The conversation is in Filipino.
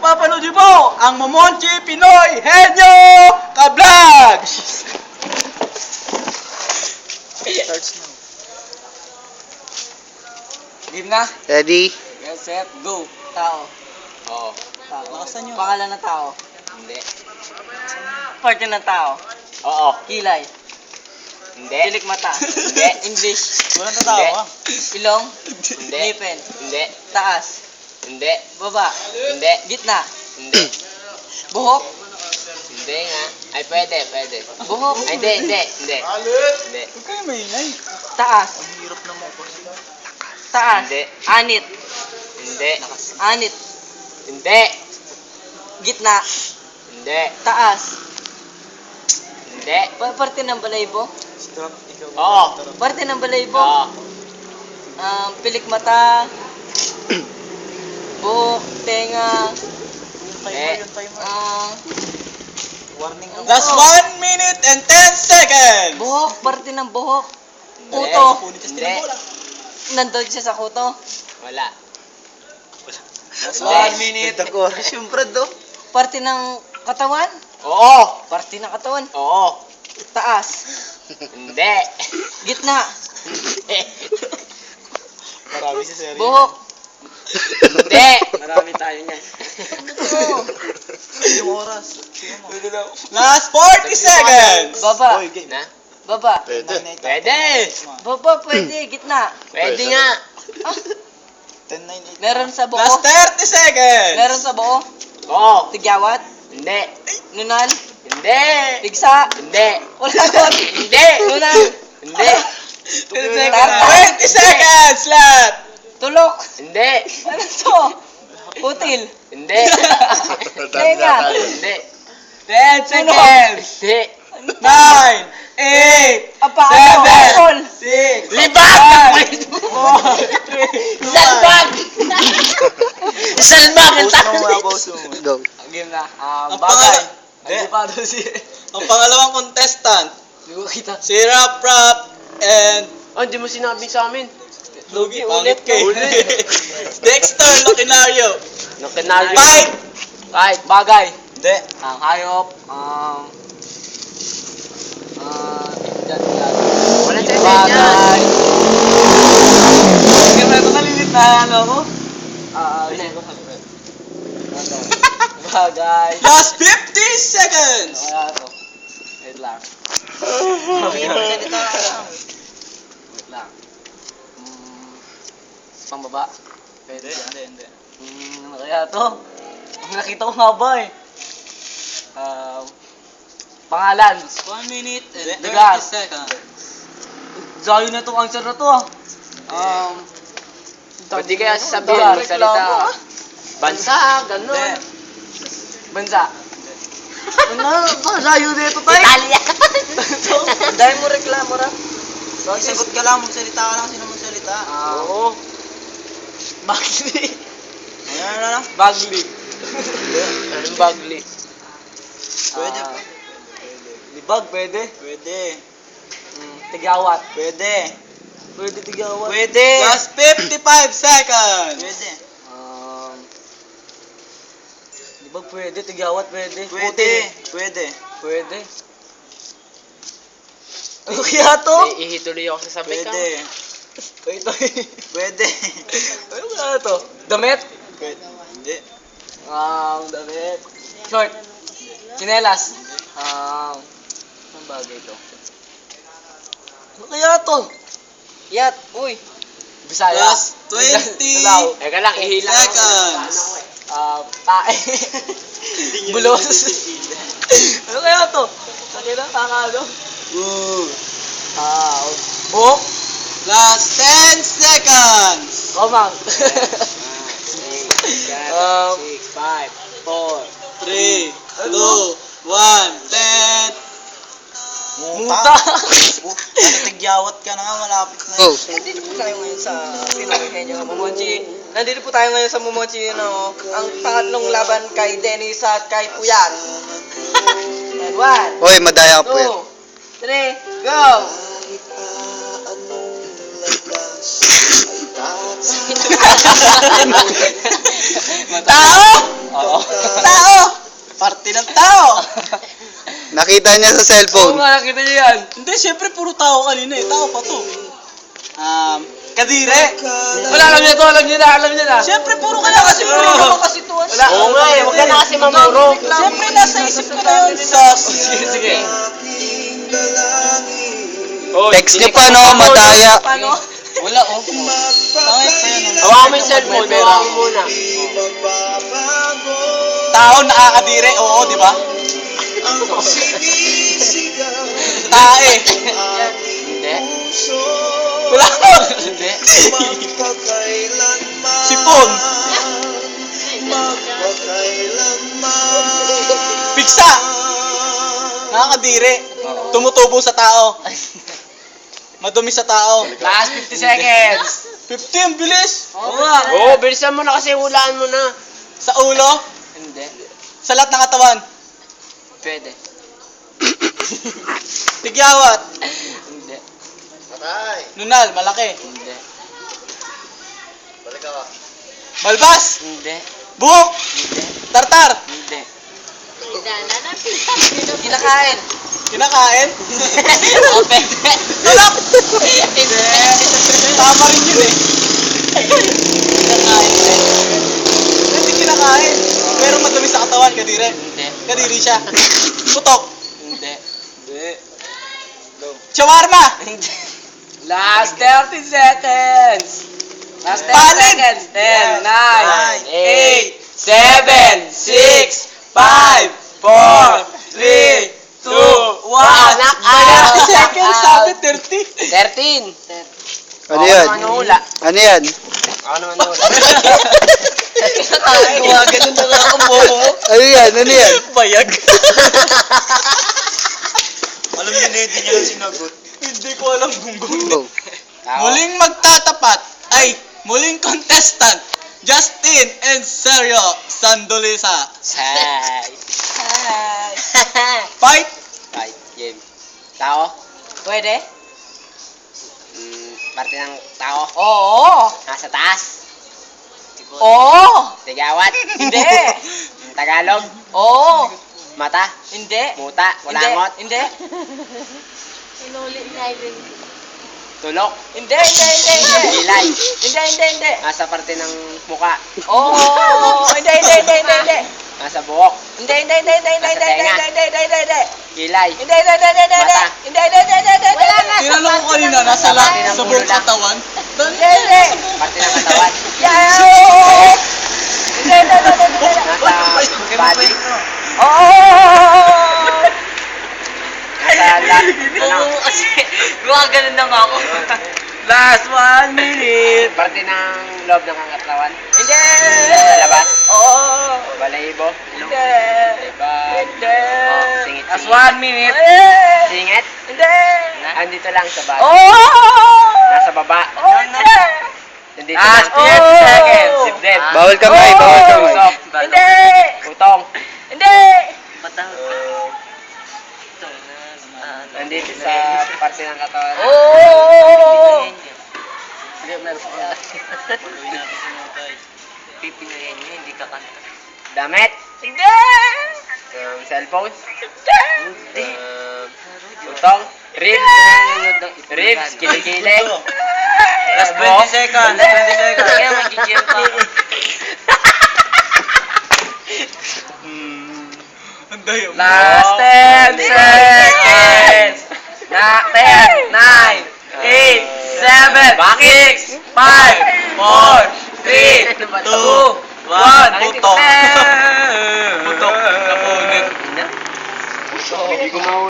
Papanood niyo po ang Momonchi Pinoy Henyo Ka-Vlog! Starts now. Game na? Ready? Get set, go! Tao. Oo. Tao. Lakasan niyo. Pangalan ng tao. Hindi. Parte ng tao. Oo. Kilay. Hindi. Pilik mata. Hindi. English. Walang tatawa. Ilong. Hindi. Ngipin. Hindi. Taas. Hindi. Baba. Hindi. Gitna. Hindi. Buhok. Hindi nga. Ay, pwede. Buhok. Ay, hindi. Hindi. Huwag kayo maingay. Taas. Ang hirap naman po. Taas. Hindi. Anit. Hindi. Anit. Hindi. Gitna. Hindi. Taas. Hindi. Parte ng balaybo. Stop. Ikaw. Oo. Parte ng balaybo. Oo. Pilik mata. Buhok. Tenga. Warning. Last 1 minute and 10 seconds! Buhok. Parte ng buhok. Hindi. Kuto. Hindi. Nandun siya sa kuto. Wala. Last Hindi. 1 minute. Siyempre do. Parte ng katawan. Oo. Parte ng katawan. Oo. Taas. Hindi. Gitna. Marami sa serye. Buhok. Hindi. Marami tayo niyan. Yung oras. Last 40 seconds! Baba. Na? Baba. Pwede. Baba pwede. Gitna. Pwede nga. Ah, meron sa buo. Last 30 seconds! Meron sa buo. Oo. Tigyawat. Hindi. Nunal. Hindi. Pigsa. Hindi. Wala doon. Hindi. Nunal. Hindi. 20 seconds left! Tulok. Hindi. Ano to? Util. Hindi. Tenga. Hindi. 10 seconds! Hindi. 9, 8, Apa. 7, 6, Libag! 5, 4, 3, Salbag! Salbag! Go. Game na. Ang Bagay. Hindi. Hindi pa doon si... Ang pangalawang contestant, Hindi ko kita. si Rap Rap and Oh, hindi mo sinabi sa amin. Lugi Pangit ulit. kay Dexter Locinario. Nakinali. Fight! Fight. Bagay. Hindi. Ang hayop. Wala sa Bagay. Hindi mo ito nalilit na ano ako? Bagay. Last 50 seconds! Wala to. Wait lang. Wait lang. Pambaba. Pwede. Hindi. Ano kaya to? Ang nakita ko nga ba eh. Pangalan. 1 minute and Lugar. 30 seconds. Zayo na itong answer na to ah. Pwede kaya sasabihin, Lugar. magsalita. Bansa, ganun. Bansa. Ano? Zayo na ito tayo. Italia. Dahil mo reklamo ra. Sagot ka lang, magsalita ka lang, sino magsalita? Oo. Bagli. Ano? Bagli. Anong bagli? Pwede Ah, pa. Libag, pwede. Pwede. Tigyawat. Pwede. Pwede tigyawat. Pwede. Last 55 seconds. Pwede. Libag pwede, tigyawat pwede. Pwede. Puti. Pwede. Pwede. Ano kaya to? Ihituloy ako sa sabik Pwede. Wait, Pwede. ano kaya to? Damit? Pwede. Hindi. Damit. Short. Chinelas. Anong bagay to? Ano kaya to? Yat. Uy. Bisaya. Last 20 Dalaw. Teka lang, ihila. seconds. Tae. Bulos. Ano kaya to? Sakita, kakalo. Ooh. Buhok. Last 10 seconds. Komang. 6, 5, 4. 3, 2, 1, 10. Muta. Ano, tigyawat ka na nga, malapit na. Oh. Nandito po tayo ngayon sa Pinoy Henyo Momonchi. Nandito po tayo ngayon sa Momonchi, ang pangatlong laban kay Dennis at kay Puyat. And 1, Hoy, madaya ka 2, 3, go! Tao! Oo. Nakita niya sa Oo cellphone. nga, nakita niyo yan. Hindi, syempre puro tao kanina eh. Tao pa to. Kadire. Wala, alam niya to, alam niya na. Syempre puro ka Wala na kasi puro naman kasi to. Wala. Oo nga eh, huwag ka na kasi mamuro. Syempre nasa isip ko na yun. Sus. Sige. Text niyo pa, no? Madaya. Paano? Wala oh. Tangit pa yun. Hawakan mo yung cellphone, hawakan mo muna. Tao nakakadire. Oo, di ba? Tae. Hindi. Wala ko. Hindi. Sipon. Piksa. Nakakadire. Tumutubo sa tao. Madumi sa tao. Last 50 seconds. 50, ang bilis. Oo nga. Oo, bilisan mo na kasi hulaan mo na. Sa ulo. Hindi. Sa lahat ng katawan. Pwede. Tigyawat. Hindi. Nunal, malaki. Hindi. Balbas. Hindi. Buhok. Hindi. Tartar. Hindi. Kinakain. Kinakain. Pwede. Tulak. Tama rin yun eh. Kinakain. Hindi kinakain. Pero madumi sa katawan, kadire. Hindi. Kadiri siya. Putok. Hindi. Shawarma. Last 30 seconds. Last 10 Palid. seconds. 10, 9, 8, 7, 6, 5, 4, 3, 2, 1. Anak, 30 seconds, sabi 30. 13. Ano yan? Ano hula? Ano yan? Ako naman hula. Gumagano na nga ako mo. Ano yan? Ano yan? Bayag. Alam niyo na hindi niya lang sinagot. Hindi ko alam kung Oh. Muling magtatapat ay muling contestant Justin and Sergio Sandolisa. Hi. Fight. Fight. Game. Tao? Pwede? Parte ng tao? Oo. Nasa taas? Oo. Tigawat? Hindi. Tagalog? Oo. Mata? Hindi. Muta? Walangot? Hindi. Tulok? Hindi. Hindi. Ilay? Hindi. Nasa parte ng muka? Oo. Hindi. Nasa buhok? Hindi. Kilay? Hindi. Wala na. Tinanong ko kanina, nasa lahat sa buong katawan. Hindi. Parte ng katawan? Hindi. Nasa body? Oo. Nasa lahat? Oo, kasi gumaganon lang ako. Last 1 minute! Parte ng loob ng katawan? Hindi. Sa labas? Oo. Balahibo? Hindi. Libag? Hindi. Singit? Last 1 minute! Eh. Singit? Hindi. Andito lang sa body? Oo. Nasa baba? Hindi. Nandito lang? 30 seconds. Sibdib? Bawal kamay, bawal kamay. Usok? Hindi. Utong? Hindi. Nandito sa parte ng katawan? Oo. Pipinayin nyo, hindi ka kanta. Damit? Hindi. Cellphone? Hindi. Utong? Ribs? Ribs? Kilikili? Last 20 seconds. 20 seconds. Kaya magiging pa. Ang dayo. Last 10 seconds! 10, 9, 8, 7, 6, 5, 4, 3, 2, 1. Putok. Putok. Napunit. Hindi ko